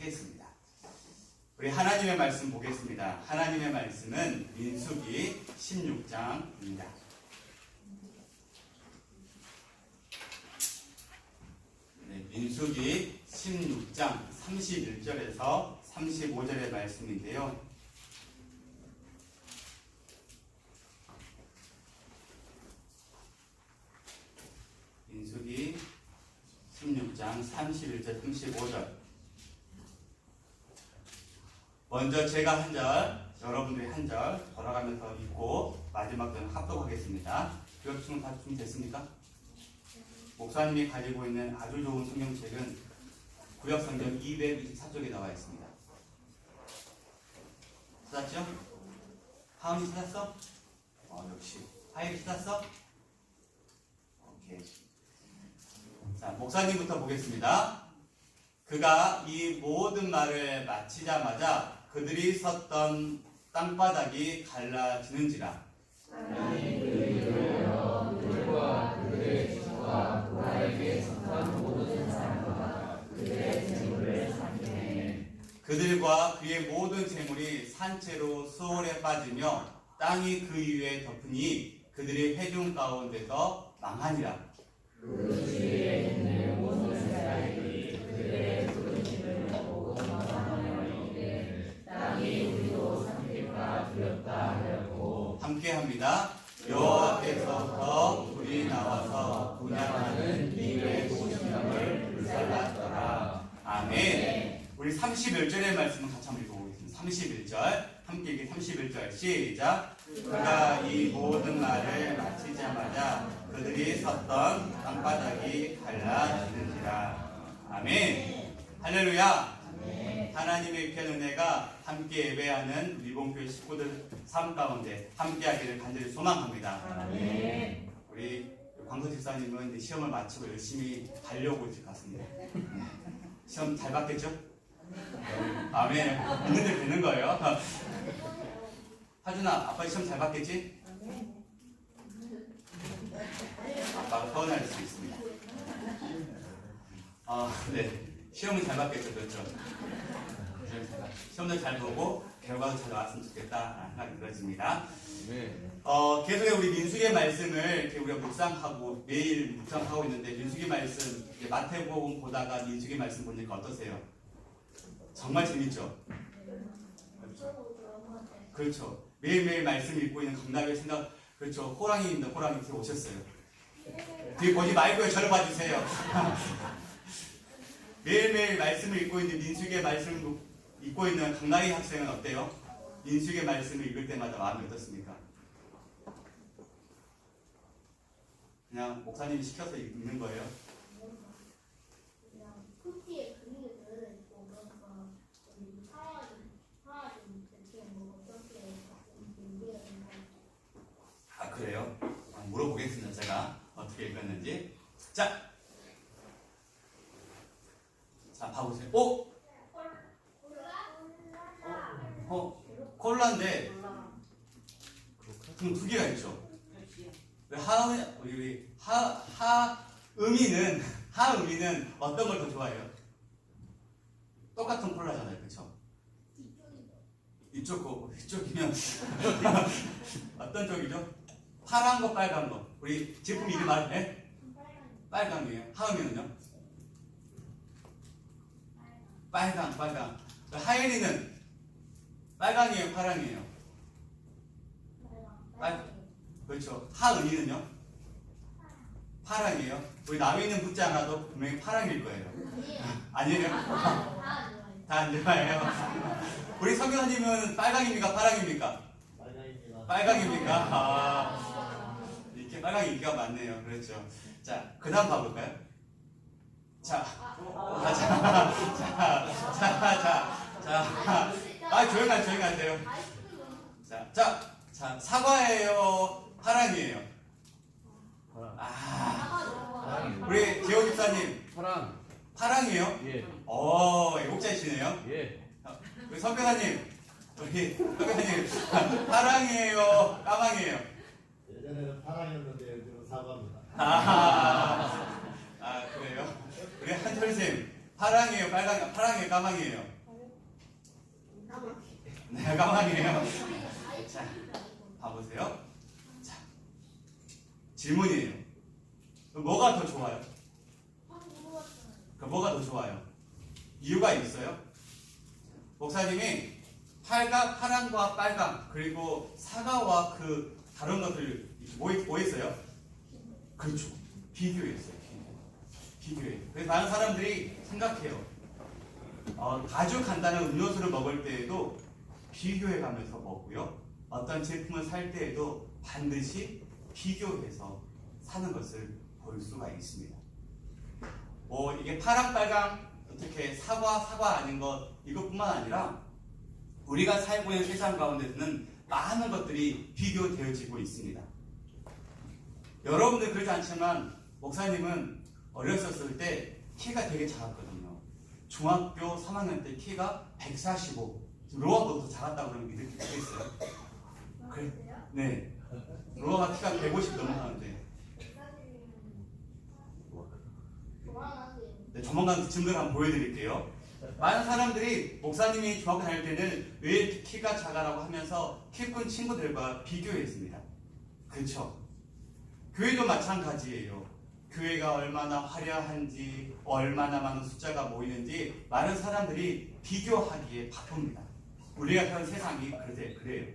하겠습니다. 우리 하나님의 말씀 보겠습니다. 하나님의 말씀은 민수기 16장입니다. 네, 민수기 16장 31절에서 35절의 말씀인데요. 민수기 16장 31절 35절. 먼저 제가 한 절, 여러분들이 한 절 돌아가면서 읽고 마지막 절은 합독하겠습니다. 교육충 다 준비됐습니까? 목사님이 가지고 있는 아주 좋은 성경책은 구약성경 224쪽에 나와 있습니다. 찾았죠? 하은이 찾았어? 역시. 하율이 찾았어? 오케이. 자, 목사님부터 보겠습니다. 그가 이 모든 말을 마치자마자 그들이 섰던 땅바닥이 갈라지는지라. 하나님이 그들을 위하여 그들과 그들의 집과 그에게 속한 모든 사람과 그들의 재물을 삼키매 그들과 그의 모든 재물이 산채로 수월에 빠지며 땅이 그 위에 덮으니 그들의 회중 가운데서 망하니라. 그 주위에 있는 모든 사람들이 그들의 부르심을 보고 망하노니 땅이 우리도 삼킬까 두렵다 하였고 함께합니다. 여호와 앞에서부터 불이 나와서 분양하는 님의 도심령을 불살랐더라. 아멘. 우리 31절의 말씀을 같이 한번 읽어보겠습니다. 31절 함께 읽기 31절 시작. 그가 이 모든 말을 마치자마자 그들이 섰던 땅바닥이 갈라지는지라. 아멘. 할렐루야. 하나님의 귀한 은혜가 함께 예배하는 우리 봉교회 식구들 삶 가운데 함께하기를 간절히 소망합니다. 우리 광서 집사님은 시험을 마치고 열심히 가려고 있을 것 같습니다. 시험 잘 봤겠죠? 아멘. 있는 데 되는 거예요. 하준아, 아빠 시험 잘 봤겠지? 아빠가 서운할 수 있습니다. 네. 시험은 잘 봤겠죠, 그렇죠? 시험도 잘 보고 결과도 잘 나왔으면 좋겠다 생각이 들어집니다. 계속해서 우리 민수기의 말씀을 이렇게 우리가 묵상하고 매일 묵상하고 있는데 민수기 말씀 마태복음 보다가 민수기 말씀 보니까 어떠세요? 정말 재밌죠? 그렇죠. 매일매일 말씀 읽고 있는 강남의 생각, 그렇죠. 호랑이 있는 호랑이 뒤에 오셨어요. 뒤에 보지 말고요. 저를 봐주세요. 매일매일 말씀을 읽고 있는 민수기의 말씀을 읽고 있는 강나희 학생은 어때요? 민수기의 말씀을 읽을 때마다 마음이 어떻습니까? 그냥 목사님이 시켜서 읽는 거예요? 그냥 쿠키에 그림을 보면서 사야지 대체 뭐 어떻게 준비했는지. 아, 그래요? 물어보겠습니다. 제가 어떻게 읽었는지. 자, 봐보세요. 콜라인데 그럼 두 개가 있죠. 하음이는 어떤 걸 더 좋아해요? 똑같은 콜라잖아요, 그렇죠? 이쪽이면 어떤 쪽이죠? 파란 거, 빨간 거. 우리 제품 이름 알아요? 빨강이에요. 하음이는요? 빨강. 하연이는 빨강이에요, 파랑이에요? 그렇죠. 하은이는요? 파랑이에요. 우리 나위는 붙지 않아도 분명히 파랑일 거예요. 아니에요? 다 안 좋아해요. 우리 성교사님은 빨강입니까, 파랑입니까? 빨강입니까? 이렇게 빨강이 인기가 많네요. 그렇죠. 자, 그 다음 봐볼까요? 조용히 하세요. 자, 사과예요? 파랑이에요? 우리 재호 집사님. 파랑이에요? 예. 애국자이시네요? 예. 우리 선배사님. 파랑이에요? 까망이에요? 예전에는 파랑이었는데 요즘은 사과입니다. 그래요? 우리 한철쌤. 파랑이에요, 빨강이에요? 파랑이에요, 까망이에요? 네, 까망이에요. 자, 봐보세요. 자, 질문이에요. 뭐가 더 좋아요? 뭐가 더 좋아요? 이유가 있어요? 목사님이 파랑과 빨강 그리고 사과와 그 다른 것들 뭐 했어요? 그렇죠. 비교했어요. 비교해요. 그래서 많은 사람들이 생각해요. 아주 간단한 음료수를 먹을 때에도 비교해 가면서 먹고요. 어떤 제품을 살 때에도 반드시 비교해서 사는 것을 볼 수가 있습니다. 이게 파랑, 빨강, 어떻게 사과 아닌 것 이것뿐만 아니라 우리가 살고 있는 세상 가운데서는 많은 것들이 비교되어지고 있습니다. 여러분들 그렇지 않지만 목사님은 어렸었을 때 키가 되게 작았거든요. 중학교 3학년 때 키가 145. 로아보다 더 작았다고 그러면 믿을 수 있겠어요? 그래. 네. 로아가 키가 150 넘어가는데. 네, 조만간 증거를 한번 보여드릴게요. 많은 사람들이 목사님이 중학교 다닐 때는 왜 키가 작아라고 하면서 키 큰 친구들과 비교했습니다. 그렇죠? 교회도 마찬가지예요. 교회가 얼마나 화려한지, 얼마나 많은 숫자가 모이는지 많은 사람들이 비교하기에 바쁩니다. 우리가 사는 세상이 그래요.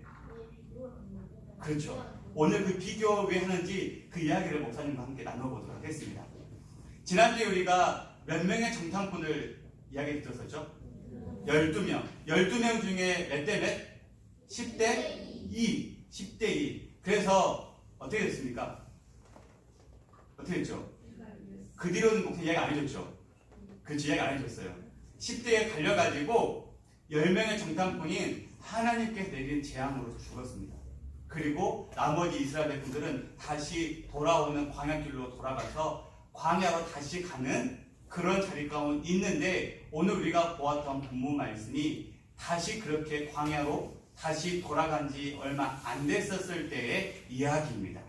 그렇죠. 오늘 그 비교 왜 하는지 그 이야기를 목사님과 함께 나눠보도록 하겠습니다. 지난주에 우리가 몇 명의 정탐꾼을 이야기 드렸었죠? 12명. 12명 중에 몇 대 몇? 10대 2. 10대 2. 그래서 어떻게 됐습니까? 어떻게 됐죠? 그 뒤로는 목사 이야기 안 해줬죠? 그렇지, 이야기 안 해줬어요. 10대에 갈려가지고 10명의 정탐꾼이 하나님께서 내린 재앙으로 죽었습니다. 그리고 나머지 이스라엘 분들은 다시 돌아오는 광야길로 돌아가서 광야로 다시 가는 그런 자리 가운데 있는데 오늘 우리가 보았던 본문 말씀이 다시 그렇게 광야로 다시 돌아간 지 얼마 안 됐었을 때의 이야기입니다.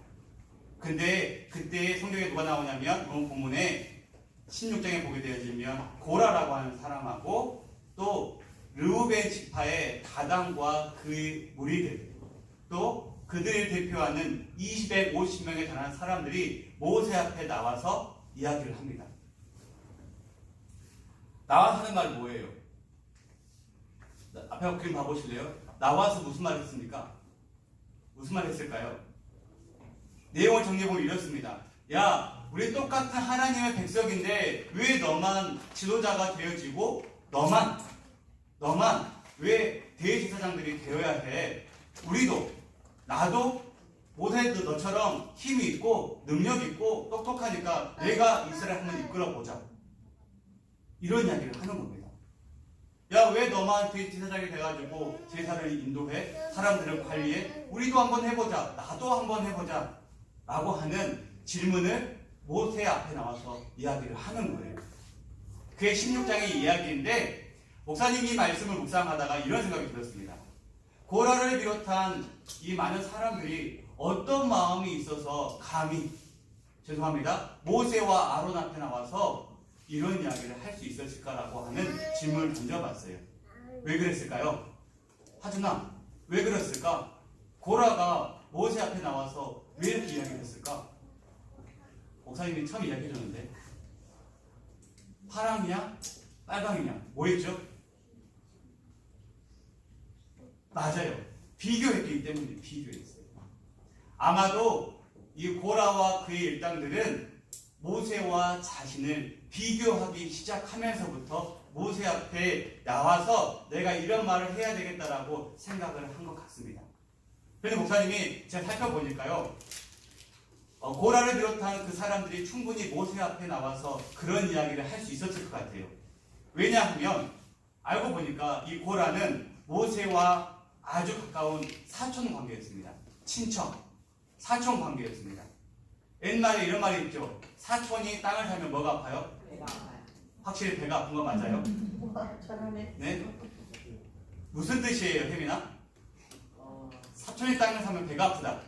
근데 그때 성경에 누가 나오냐면 오늘 본문에 16장에 보게 되어지면 고라라고 하는 사람하고 또 르우벤 지파의 다단과 그의 무리들 또 그들을 대표하는 250명에 달하는 사람들이 모세 앞에 나와서 이야기를 합니다. 나와서 하는 말이 뭐예요? 앞에 그림 봐보실래요? 나와서 무슨 말 했습니까? 무슨 말 했을까요? 내용을 정리해보면 이렇습니다. 야, 우리 똑같은 하나님의 백성인데 왜 너만 지도자가 되어지고 너만 왜 대제사장들이 되어야 해? 우리도 나도 모세도 너처럼 힘이 있고 능력 있고 똑똑하니까 내가 이스라엘 한번 이끌어보자. 이런 이야기를 하는 겁니다. 야, 왜 너만 제사장이 돼가지고 제사를 인도해? 사람들을 관리해? 우리도 한번 해보자. 나도 한번 해보자. 라고 하는 질문을 모세 앞에 나와서 이야기를 하는 거예요. 그게 16장의 이야기인데 목사님이 말씀을 묵상하다가 이런 생각이 들었습니다. 고라를 비롯한 이 많은 사람들이 어떤 마음이 있어서 감히 모세와 아론 앞에 나와서 이런 이야기를 할 수 있었을까라고 하는 질문을 던져봤어요. 왜 그랬을까요? 하준아, 왜 그랬을까? 고라가 모세 앞에 나와서 왜 이렇게 이야기를 했을까? 목사님이 처음 이야기해줬는데 파랑이냐 빨강이냐 뭐 했죠? 맞아요. 비교했기 때문에 비교했어요. 아마도 이 고라와 그의 일당들은 모세와 자신을 비교하기 시작하면서부터 모세 앞에 나와서 내가 이런 말을 해야 되겠다라고 생각을 한 것 같습니다. 그런데 목사님이 제가 살펴보니까요, 고라를 비롯한 그 사람들이 충분히 모세 앞에 나와서 그런 이야기를 할 수 있었을 것 같아요. 왜냐하면 알고 보니까 이 고라는 모세와 아주 가까운 사촌 관계였습니다. 친척, 사촌 관계였습니다. 옛말에 이런 말이 있죠. 사촌이 땅을 사면 뭐가 아파요? 배가 아파요. 확실히 배가 아픈 거 맞아요? 네? 무슨 뜻이에요, 혜민아? 사촌이 땅을 사면 배가 아프다.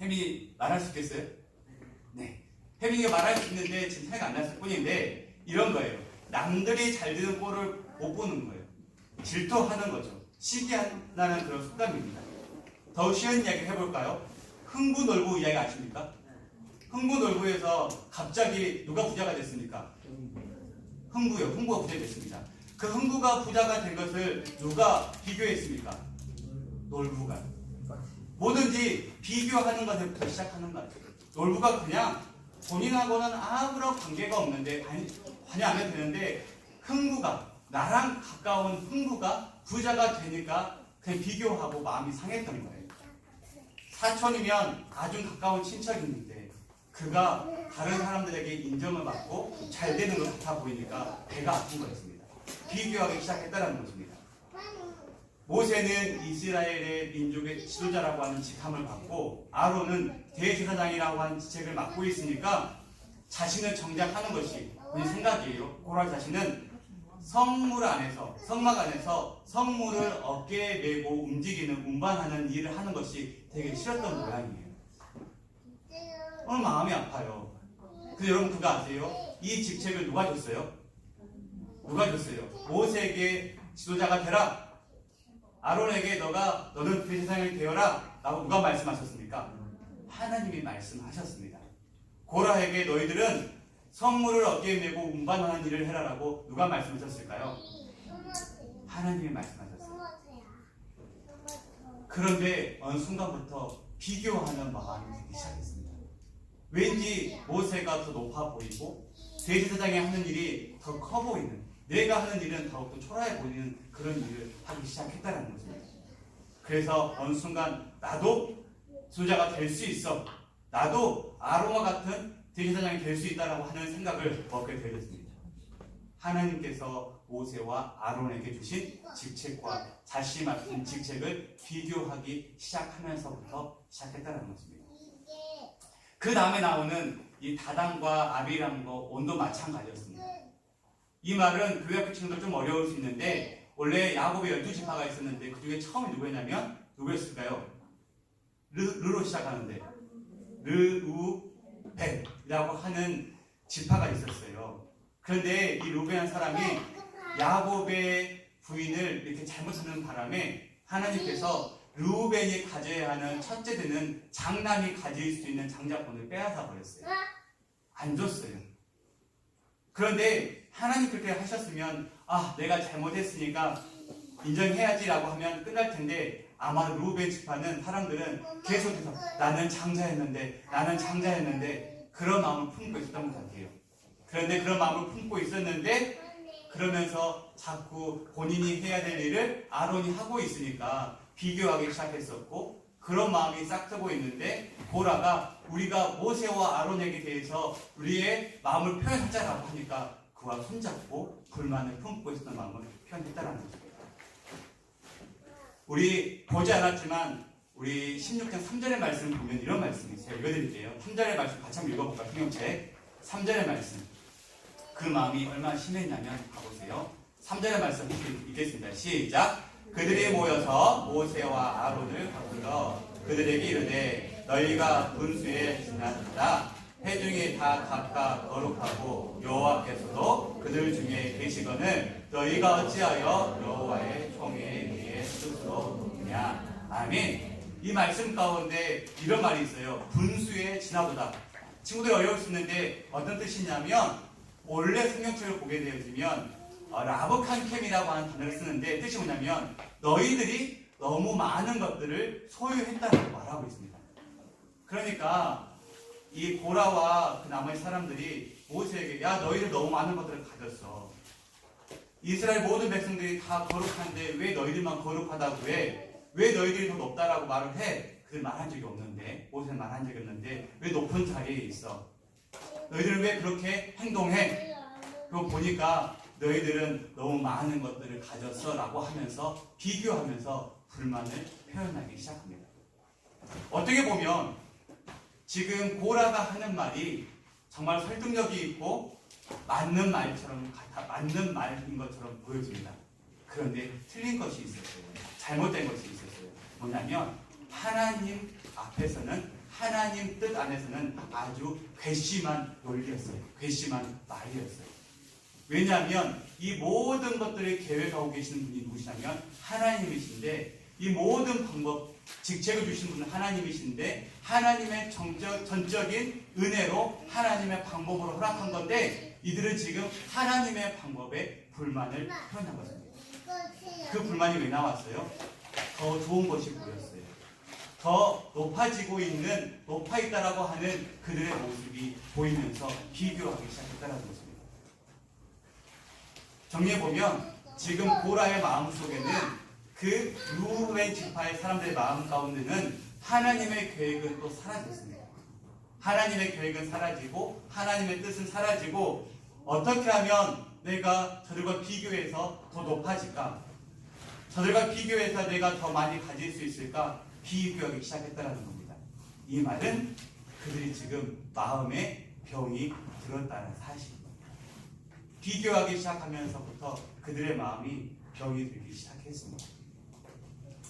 혜민이 말할 수 있겠어요? 네. 혜민이가 말할 수 있는데 지금 생각 안 났을 뿐인데 이런 거예요. 남들이 잘 되는 꼴을 못 보는 거예요. 질투하는 거죠. 시기하는 그런 습관입니다. 더 쉬운 이야기 해볼까요? 흥부놀부 이야기 아십니까? 흥부놀부에서 갑자기 누가 부자가 됐습니까? 흥부요. 흥부가 부자가 됐습니다. 그 흥부가 부자가 된 것을 누가 비교했습니까? 놀부가. 뭐든지 비교하는 것부터 시작하는 것 같아요. 놀부가 그냥 본인하고는 아무런 관계가 없는데 관여하면 되는데 흥부가 나랑 가까운 흥부가 부자가 되니까 그냥 비교하고 마음이 상했던 거예요. 사촌이면 아주 가까운 친척인데 그가 다른 사람들에게 인정을 받고 잘 되는 것 같아 보이니까 배가 아픈 거였습니다. 비교하기 시작했다는 것입니다. 모세는 이스라엘의 민족의 지도자라고 하는 직함을 받고 아론은 대제사장이라고 하는 직책을 맡고 있으니까 자신을 정작하는 것이 본인 생각이에요. 고라 자신은 성막 안에서 성물을 어깨에 메고 움직이는 운반하는 일을 하는 것이 되게 싫었던 모양이에요. 오늘 마음이 아파요. 근데 여러분 그거 아세요? 이 직책을 누가 줬어요? 누가 줬어요? 모세에게 지도자가 되라. 아론에게 너는 대제사장이 되어라 라고 누가 말씀하셨습니까? 하나님이 말씀하셨습니다. 고라에게 너희들은 성물을 어깨에 메고 운반하는 일을 해라 라고 누가 말씀하셨을까요? 하나님이 말씀하셨어요. 그런데 어느 순간부터 비교하는 마음이 들기 시작했습니다. 왠지 모세가 더 높아 보이고 대제사장이 하는 일이 더 커 보이는, 내가 하는 일은 더욱더 초라해 보이는 그런 일을 하기 시작했다는 것입니다. 그래서 어느 순간 나도 지도자가 될 수 있어, 나도 아론과 같은 대제사장이 될 수 있다라고 하는 생각을 먹게 되었습니다. 하나님께서 모세와 아론에게 주신 직책과 자신이 맡은 직책을 비교하기 시작하면서부터 시작했다는 것입니다. 그 다음에 나오는 이 다단과 아비람과 온도 마찬가지였습니다. 이 말은 교회 친구들 좀 어려울 수 있는데 원래 야곱의 12지파가 있었는데 그 중에 처음이 누구였냐면 누구였을까요? 르로 시작하는데 르우벤이라고 하는 지파가 있었어요. 그런데 이 루벤 사람이 야곱의 부인을 이렇게 잘못하는 바람에 하나님께서 르우벤이 가져야 하는 첫째 되는 장남이 가질 수 있는 장자권을 빼앗아 버렸어요. 안 줬어요. 그런데 하나님 그렇게 하셨으면 내가 잘못했으니까 인정해야지라고 하면 끝날 텐데 아마 르우벤 지파는 사람들은 계속해서 나는 장자였는데 그런 마음을 품고 있었던 것 같아요. 그런데 그런 마음을 품고 있었는데 그러면서 자꾸 본인이 해야 될 일을 아론이 하고 있으니까 비교하기 시작했었고 그런 마음이 싹트고 있는데 고라가 우리가 모세와 아론에게 대해서 우리의 마음을 표현하자라고 하니까 그와 손잡고 불만을 품고 있었던 마음을 표현했다는 것입니다. 우리 보지 않았지만 우리 16장 3절의 말씀을 보면 이런 말씀이 있어요. 읽어드릴게요. 3절의 말씀 같이 한번 읽어볼까요? 성경책 3절의 말씀. 그 마음이 얼마나 심했냐면 봐보세요. 3절의 말씀 읽겠습니다. 시작. 그들이 모여서 모세와 아론을 거슬러 그들에게 이르되 너희가 분수에 지났다. 회중이 다 각각 거룩하고 여호와께서도 그들 중에 계시거늘 너희가 어찌하여 여호와의 총에 의해 스스로 묻느냐. 아멘. 이 말씀 가운데 이런 말이 있어요. 분수에 지나보다. 친구들 어려울 수 있는데 어떤 뜻이냐면 원래 성경책을 보게 되어지면 라브칸캠이라고 하는 단어를 쓰는데 뜻이 뭐냐면 너희들이 너무 많은 것들을 소유했다고 말하고 있습니다. 그러니까 이 고라와 그 나머지 사람들이 모세에게 너희들 너무 많은 것들을 가졌어. 이스라엘 모든 백성들이 다 거룩한데 왜 너희들만 거룩하다고 해? 왜 너희들이 더 높다라고 말을 해? 그들 말한 적이 없는데 모세는 말한 적이 없는데 왜 높은 자리에 있어? 너희들은 왜 그렇게 행동해? 그거 보니까 너희들은 너무 많은 것들을 가졌어 라고 하면서 비교하면서 불만을 표현하기 시작합니다. 어떻게 보면 지금 고라가 하는 말이 정말 설득력이 있고 맞는 말인 것처럼 보여집니다. 그런데 틀린 것이 있었어요. 잘못된 것이 있었어요. 뭐냐면 하나님 앞에서는 하나님 뜻 안에서는 아주 괘씸한 논리였어요. 괘씸한 말이었어요. 왜냐하면 이 모든 것들을 계획하고 계시는 분이 누구시냐면 하나님이신데, 이 모든 방법, 직책을 주신 분은 하나님이신데, 하나님의 전적인 은혜로 하나님의 방법으로 허락한 건데, 이들은 지금 하나님의 방법에 불만을 표현한 것입니다. 그 불만이 왜 나왔어요? 더 좋은 것이 보였어요. 더 높아지고 있는, 높아 있다라고 하는 그들의 모습이 보이면서 비교하기 시작했다는 것입니다. 정리해보면 지금 고라의 마음속에는, 그 루벤 지파의 사람들의 마음 가운데는 하나님의 계획은 또 사라졌습니다. 하나님의 계획은 사라지고 하나님의 뜻은 사라지고, 어떻게 하면 내가 저들과 비교해서 더 높아질까? 저들과 비교해서 내가 더 많이 가질 수 있을까? 비교하기 시작했다는 겁니다. 이 말은 그들이 지금 마음에 병이 들었다는 사실입니다. 비교하기 시작하면서부터 그들의 마음이 병이 들기 시작했습니다.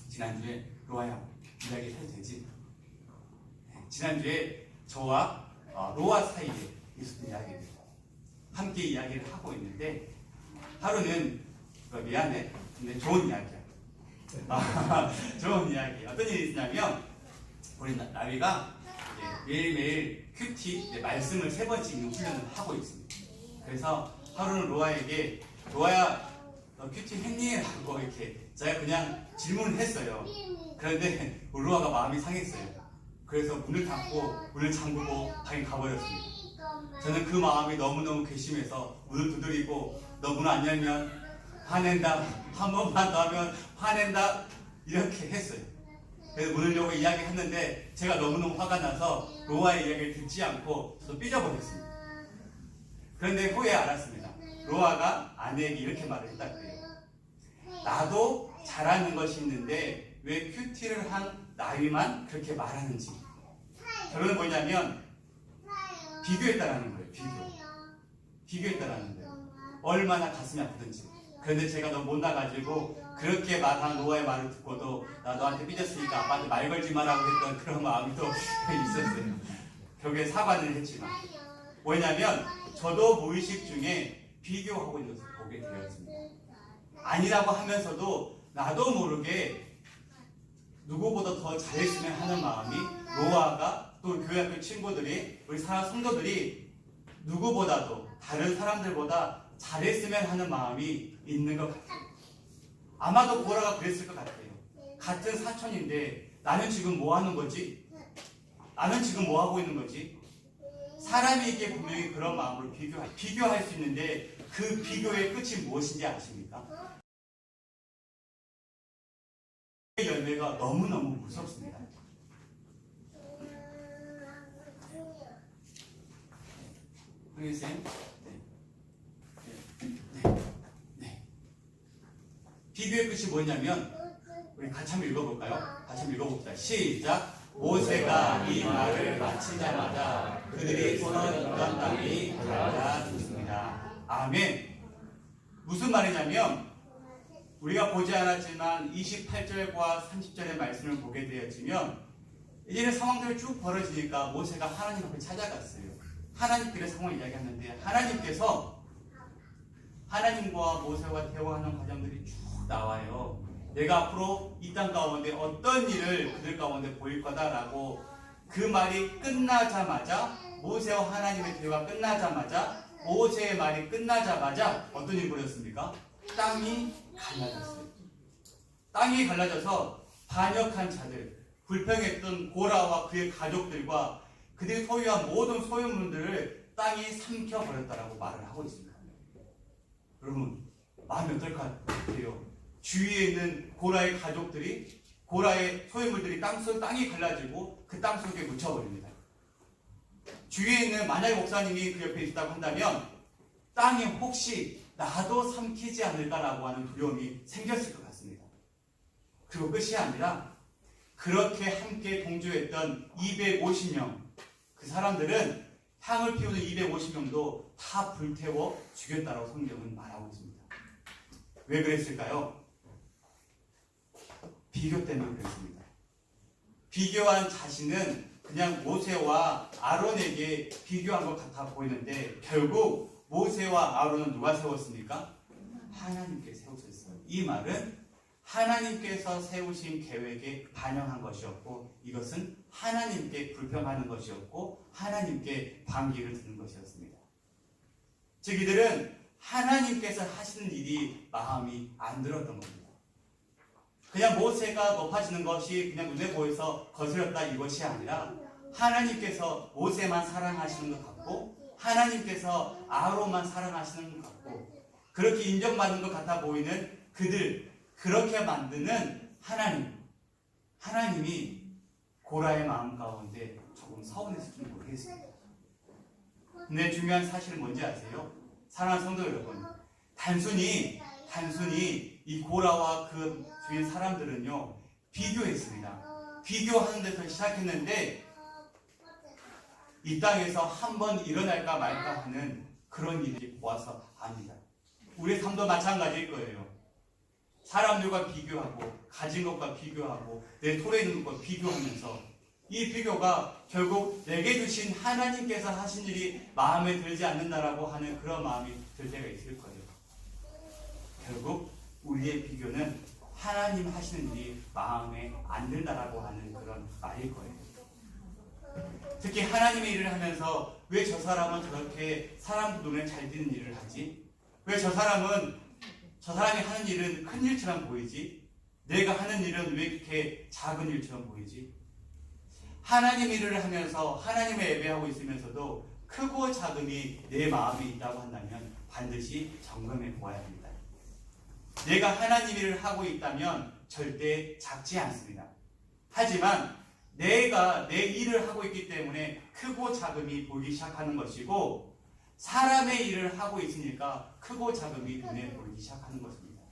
지난주에 로아야 이야기 해도 되지? 지난주에 저와 로아 사이에 있었던 이야기를 함께 이야기를 하고 있는데, 하루는 미안해 근데 좋은 이야기야. 좋은 이야기. 어떤 일이 있냐면, 우리 나비가 매일매일 큐티 말씀을 3번씩 읽는 훈련을 하고 있습니다. 그래서 하루는 로아에게, 로아야 너 큐티 했니? 라고 이렇게 제가 그냥 질문을 했어요. 그런데 로아가 마음이 상했어요. 그래서 문을 잠그고 방에 가버렸습니다. 저는 그 마음이 너무너무 괘씸해서 문을 두드리고, 너 문 안 열면 화낸다, 한 번만 더 하면 화낸다, 이렇게 했어요. 그래서 문을 열고 이야기했는데 제가 너무너무 화가 나서 로아의 이야기를 듣지 않고 저도 삐져버렸습니다. 그런데 후에 알았습니다. 로아가 아내에게 이렇게 말을 했다 그래요. 나도 잘하는 것이 있는데 왜 큐티를 한 나위만 그렇게 말하는지. 결론은 뭐냐면 비교했다라는 거예요. 비교했다라는 거예요. 얼마나 가슴이 아프든지. 그런데 제가 너무 못나가지고 그렇게 말한 로아의 말을 듣고도, 나 너한테 삐졌으니까 아빠한테 말 걸지 마라고 했던 그런 마음이 또 있었어요. 결국에 사과는 했지만, 뭐냐면 저도 무의식 중에 비교하고 있는 것을 보게 되었습니다. 아니라고 하면서도 나도 모르게 누구보다 더 잘했으면 하는 마음이, 로아가 또 교회 학교 친구들이, 우리 성도들이 누구보다도 다른 사람들보다 잘했으면 하는 마음이 있는 것 같아요. 아마도 고라가 그랬을 것 같아요. 같은 사촌인데 나는 지금 뭐 하는 거지? 나는 지금 뭐 하고 있는 거지? 사람에게 분명히 그런 마음으로 비교할 수 있는데, 그 비교의 끝이 무엇인지 아십니까? 그 열매가 너무너무 무섭습니다. 선생님? 네. 비교의 끝이 뭐냐면, 우리 같이 한번 읽어볼까요? 같이 한번 읽어봅시다. 시작! 모세가 이 말을 마치자마자 그들이 손을 인간 땅이 갈라졌습니다. 아멘. 무슨 말이냐면, 우리가 보지 않았지만 28절과 30절의 말씀을 보게 되었지만, 이제는 상황들이 쭉 벌어지니까 모세가 하나님 앞에 찾아갔어요. 하나님께의 상황을 이야기하는데, 하나님께서 하나님과 모세와 대화하는 과정들이 쭉 나와요. 내가 앞으로 이 땅 가운데 어떤 일을 그들 가운데 보일 거다라고. 그 말이 끝나자마자, 모세와 하나님의 대화가 끝나자마자, 모세의 말이 끝나자마자 어떤 일이 벌어졌습니까? 땅이 갈라졌어요. 땅이 갈라져서 반역한 자들, 불평했던 고라와 그의 가족들과 그들이 소유한 모든 소유물들을 땅이 삼켜버렸다라고 말을 하고 있습니다. 여러분, 마음이 어떨 것 같아요? 주위에 있는 고라의 가족들이, 고라의 소유물들이 땅이 갈라지고 그 땅 속에 묻혀버립니다. 주위에 있는, 만약에 목사님이 그 옆에 있다고 한다면 땅이 혹시 나도 삼키지 않을까라고 하는 두려움이 생겼을 것 같습니다. 그리고 끝이 아니라, 그렇게 함께 동조했던 250명, 그 사람들은, 향을 피우는 250명도 다 불태워 죽였다라고 성경은 말하고 있습니다. 왜 그랬을까요? 비교 때문에 그랬습니다. 비교한 자신은 그냥 모세와 아론에게 비교한 것 같아 보이는데 결국 모세와 아론은 누가 세웠습니까? 하나님께 세우셨어요. 이 말은 하나님께서 세우신 계획에 반영한 것이었고 이것은 하나님께 불평하는 것이었고 하나님께 반기를 드는 것이었습니다. 즉 이들은 하나님께서 하시는 일이 마음이 안 들었던 겁니다. 그냥 모세가 높아지는 것이 그냥 눈에 보여서 거스렸다 이것이 아니라 하나님께서 모세만 사랑하시는 것 같고 하나님께서 아론만 사랑하시는 것 같고 그렇게 인정받는 것 같아 보이는 그들 그렇게 만드는 하나님이 고라의 마음 가운데 조금 서운했을지 모르겠습니다. 근데 중요한 사실은 뭔지 아세요? 사랑하는 성도 여러분, 단순히 이 고라와 그 주위 사람들은요 비교했습니다. 비교하는 데서 시작했는데 이 땅에서 한번 일어날까 말까 하는 그런 일이 보아서 압니다. 우리의 삶도 마찬가지일 거예요. 사람들과 비교하고 가진 것과 비교하고 내 털에 있는 것과 비교하면서 이 비교가 결국 내게 주신 하나님께서 하신 일이 마음에 들지 않는다라고 하는 그런 마음이 들 때가 있을 거예요. 결국 우리의 비교는 하나님 하시는 일이 마음에 안 든다라고 하는 그런 말일 거예요. 특히 하나님의 일을 하면서 왜 저 사람은 저렇게 사람 눈에 잘 띄는 일을 하지? 왜 저 사람이 하는 일은 큰 일처럼 보이지? 내가 하는 일은 왜 이렇게 작은 일처럼 보이지? 하나님 일을 하면서 하나님을 예배하고 있으면서도 크고 작음이 내 마음에 있다고 한다면 반드시 점검해 보아야 합니다. 내가 하나님 일을 하고 있다면 절대 작지 않습니다. 하지만 내가 내 일을 하고 있기 때문에 크고 작음이 보이기 시작하는 것이고 사람의 일을 하고 있으니까 크고 작음이 눈에 보이기 시작하는 것입니다.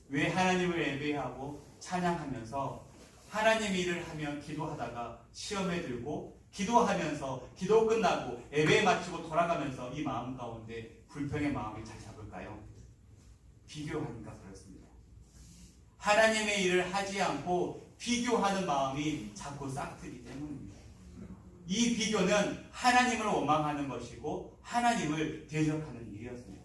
왜 하나님을 예배하고 찬양하면서 하나님 일을 하며 기도하다가 시험에 들고 기도하면서 기도 끝나고 예배 마치고 돌아가면서 이 마음 가운데 불평의 마음이 잘 잡을까요? 비교하니까 그렇습니다. 하나님의 일을 하지 않고 비교하는 마음이 자꾸 싹트기 때문입니다. 이 비교는 하나님을 원망하는 것이고 하나님을 대적하는 일이었습니다.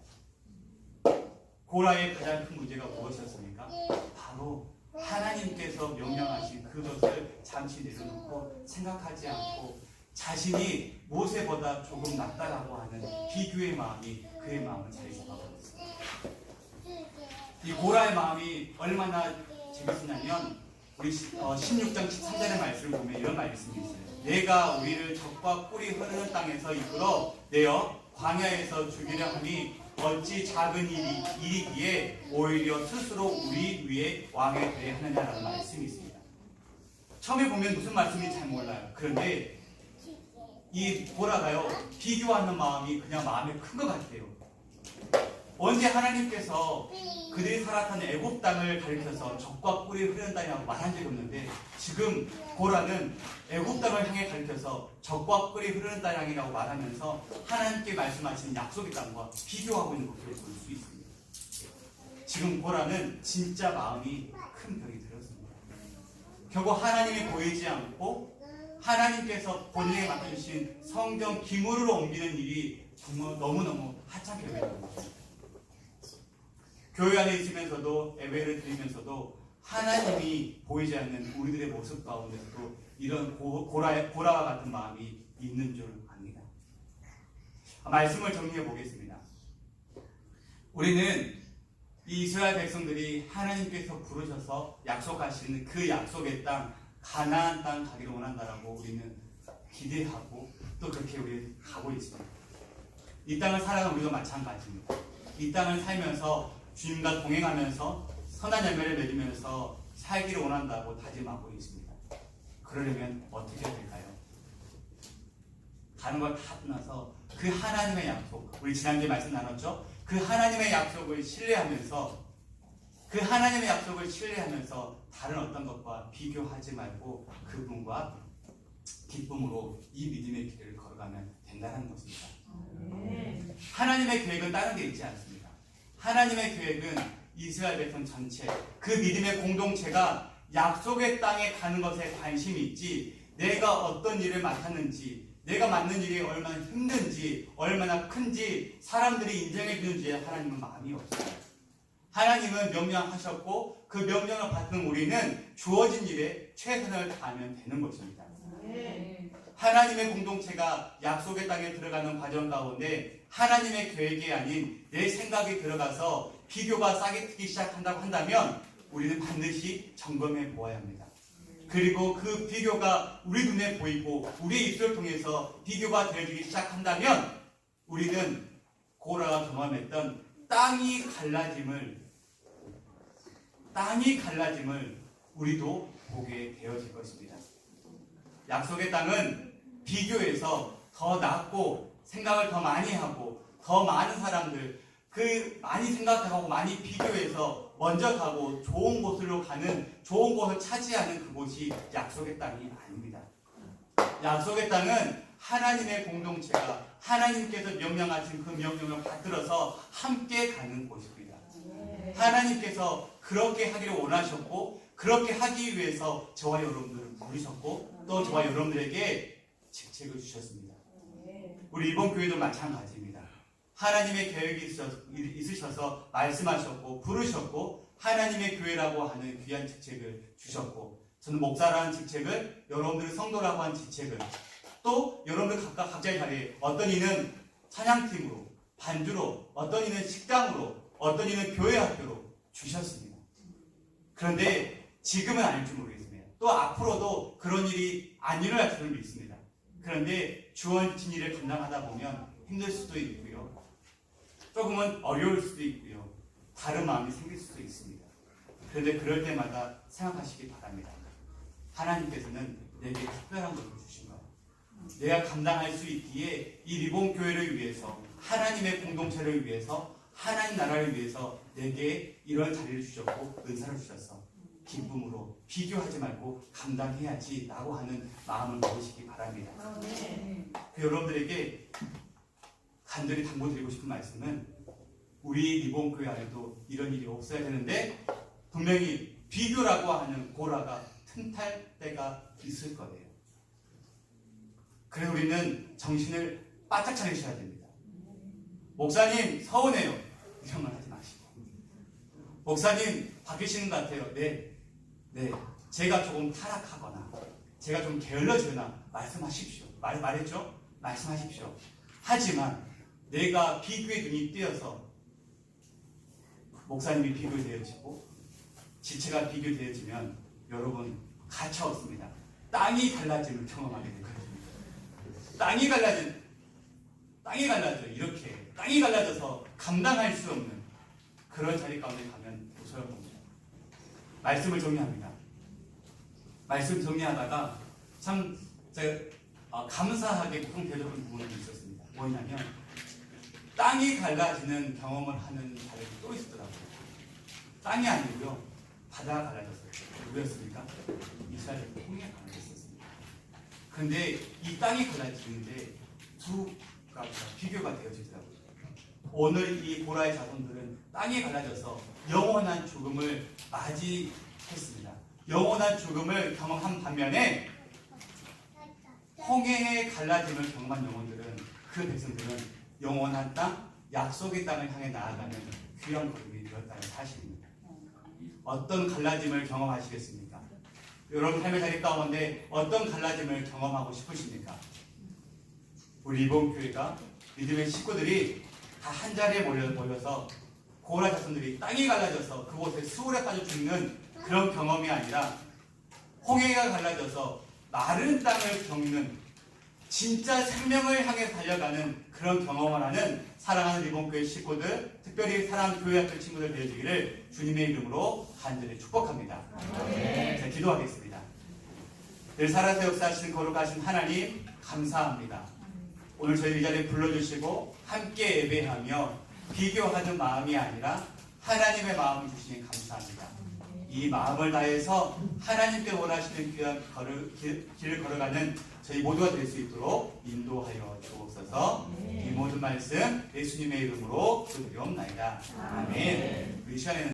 고라의 가장 큰 문제가 무엇이었습니까? 바로 하나님께서 명령하신 그것을 잠시 내려놓고 생각하지 않고 자신이 모세보다 조금 낫다라고 하는 비교의 마음이 그의 마음을 자리 잡아버렸습니다. 이 고라의 마음이 얼마나 재밌었냐면 우리 16장 13절의 말씀을 보면 이런 말씀이 있어요. 내가 우리를 적과 꿀이 흐르는 땅에서 이끌어 내어 광야에서 죽이려 하니 어찌 작은 일이기에 오히려 스스로 우리 위에 왕이 되어야 하느냐라는 말씀이 있습니다. 처음에 보면 무슨 말씀인지 잘 몰라요. 그런데 이 고라가요 비교하는 마음이 그냥 마음에 큰 것 같아요. 언제 하나님께서 그들이 살았던 애굽 땅을 가리켜서 적과 꿀이 흐르는 땅이라고 말한 적이 없는데 지금 고라는 애굽 땅을 향해 가리켜서 적과 꿀이 흐르는 땅이라고 말하면서 하나님께 말씀하신 약속의 땅과 비교하고 있는 것을 볼 수 있습니다. 지금 고라는 진짜 마음이 큰 병이 들었습니다. 결국 하나님이 보이지 않고 하나님께서 본인에게 맡겨주신 성경 기물으로 옮기는 일이 정말 너무너무 하찮게 되는 겁니다. 교회 안에 있으면서도 예배를 드리면서도 하나님이 보이지 않는 우리들의 모습 가운데서도 이런 고라와 같은 마음이 있는 줄 압니다. 말씀을 정리해 보겠습니다. 우리는 이 이스라엘 백성들이 하나님께서 부르셔서 약속하시는 그 약속의 땅 가나안 땅 가기를 원한다라고 우리는 기대하고 또 그렇게 우리 가고 있습니다. 이 땅을 살아가는 우리도 마찬가지입니다. 이 땅을 살면서 주님과 동행하면서 선한 열매를 맺으면서 살기를 원한다고 다짐하고 있습니다. 그러려면 어떻게 될까요? 다른 걸 다 떠나서 그 하나님의 약속, 우리 지난주에 말씀 나눴죠? 그 하나님의 약속을 신뢰하면서 다른 어떤 것과 비교하지 말고 그분과 기쁨으로 이 믿음의 길을 걸어가면 된다는 것입니다. 하나님의 계획은 다른 데 있지 않습니다. 하나님의 계획은 이스라엘 백성 전체, 그 믿음의 공동체가 약속의 땅에 가는 것에 관심이 있지 내가 어떤 일을 맡았는지, 내가 맡는 일이 얼마나 힘든지, 얼마나 큰지 사람들이 인정해 주는지에 하나님은 마음이 없어요. 하나님은 명령하셨고 그 명령을 받는 우리는 주어진 일에 최선을 다하면 되는 것입니다. 하나님의 공동체가 약속의 땅에 들어가는 과정 가운데 하나님의 계획이 아닌 내 생각이 들어가서 비교가 싹이 트기 시작한다고 한다면 우리는 반드시 점검해 보아야 합니다. 그리고 그 비교가 우리 눈에 보이고 우리의 입술을 통해서 비교가 되어지기 시작한다면 우리는 고라가 경험했던 땅이 갈라짐을 우리도 보게 되어질 것입니다. 약속의 땅은 비교해서 더 낫고 생각을 더 많이 하고 더 많은 사람들 그 많이 생각하고 많이 비교해서 먼저 가고 좋은 곳으로 가는 좋은 곳을 차지하는 그곳이 약속의 땅이 아닙니다. 약속의 땅은 하나님의 공동체가 하나님께서 명령하신 그 명령을 받들어서 함께 가는 곳입니다. 하나님께서 그렇게 하기를 원하셨고 그렇게 하기 위해서 저와 여러분들을 부르셨고 또 저와 여러분들에게 직책을 주셨습니다. 우리 이번 교회도 마찬가지입니다. 하나님의 계획이 있으셔서 말씀하셨고 부르셨고 하나님의 교회라고 하는 귀한 직책을 주셨고 저는 목사라는 직책을 여러분들은 성도라고 하는 직책을 또 여러분들 각각 각자의 자리에 어떤 이는 찬양팀으로 반주로 어떤 이는 식당으로 어떤 이는 교회 학교로 주셨습니다. 그런데 지금은 아닐지 모르겠습니다. 또 앞으로도 그런 일이 안 일어날 줄은 믿습니다. 그런데 주어진 일을 감당하다 보면 힘들 수도 있고요. 조금은 어려울 수도 있고요. 다른 마음이 생길 수도 있습니다. 그런데 그럴 때마다 생각하시기 바랍니다. 하나님께서는 내게 특별한 것을 주신 거예요. 내가 감당할 수 있기에 이 리본교회를 위해서 하나님의 공동체를 위해서 하나님 나라를 위해서 내게 이런 자리를 주셨고 은사를 주셨어. 기쁨으로 비교하지 말고 감당해야지 라고 하는 마음을 먹으시기 바랍니다. 여러분들에게 간절히 당부드리고 싶은 말씀은 우리 리본교회 안에도 이런 일이 없어야 되는데 분명히 비교라고 하는 고라가 틈탈 때가 있을 거예요. 그래서 우리는 정신을 바짝 차리셔야 됩니다. 목사님 서운해요. 이런 말 하지 마시고 목사님 바뀌시는 것 같아요. 네. 제가 조금 타락하거나 제가 좀 게을러지거나 말씀하십시오. 말했죠? 말씀하십시오. 하지만 내가 비교의 눈이 띄어서 목사님이 비교되어지고 지체가 비교되어지면 여러분 가차 없습니다. 땅이 갈라짐을 경험하게 될 것입니다. 땅이 갈라져 이렇게 땅이 갈라져서 감당할 수 없는 그런 자리 가운데 가면 무서울 겁니다. 말씀을 정리합니다. 말씀 정리하다가 참 제가 감사하게 공통되었던 부분이 있었습니다. 뭐냐면 땅이 갈라지는 경험을 하는 자리가 또 있었더라고요. 땅이 아니고요. 바다가 갈라졌어요. 누구였습니까? 이스라엘 홍해가 갈라졌습니다. 그런데 이 땅이 갈라지는데 두 가지가 비교가 되어지더라고요. 오늘 이 고라의 자손들은 땅이 갈라져서 영원한 죽음을 맞이했습니다. 영원한 죽음을 경험한 반면에 홍해의 갈라짐을 경험한 영혼들은 그 백성들은 영원한 땅, 약속의 땅을 향해 나아가는 귀한 걸음이 되었다는 사실입니다. 어떤 갈라짐을 경험하시겠습니까? 여러분 삶의 자리 가운데 어떤 갈라짐을 경험하고 싶으십니까? 우리 이번 교회가 믿음의 식구들이 다 한 자리에 모여서 고라 자손들이 땅이 갈라져서 그곳에 수월에 빠져 죽는 그런 경험이 아니라 홍해가 갈라져서 마른 땅을 겪는 진짜 생명을 향해 달려가는 그런 경험을 하는 사랑하는 리본교회 식구들, 특별히 사랑하는 교회학교 친구들 되어지기를 주님의 이름으로 간절히 축복합니다. 자, 기도하겠습니다. 늘 살아서 역사하시는 거룩하신 하나님 감사합니다. 오늘 저희 이 자리에 불러주시고 함께 예배하며 비교하는 마음이 아니라 하나님의 마음을 주시니 감사합니다. 이 마음을 다해서 하나님께 원하시는 귀한 길을 걸어가는 저희 모두가 될 수 있도록 인도하여 주옵소서. 이 모든 말씀 예수님의 이름으로 기도드리옵나이다. 아멘. 우리 시간에는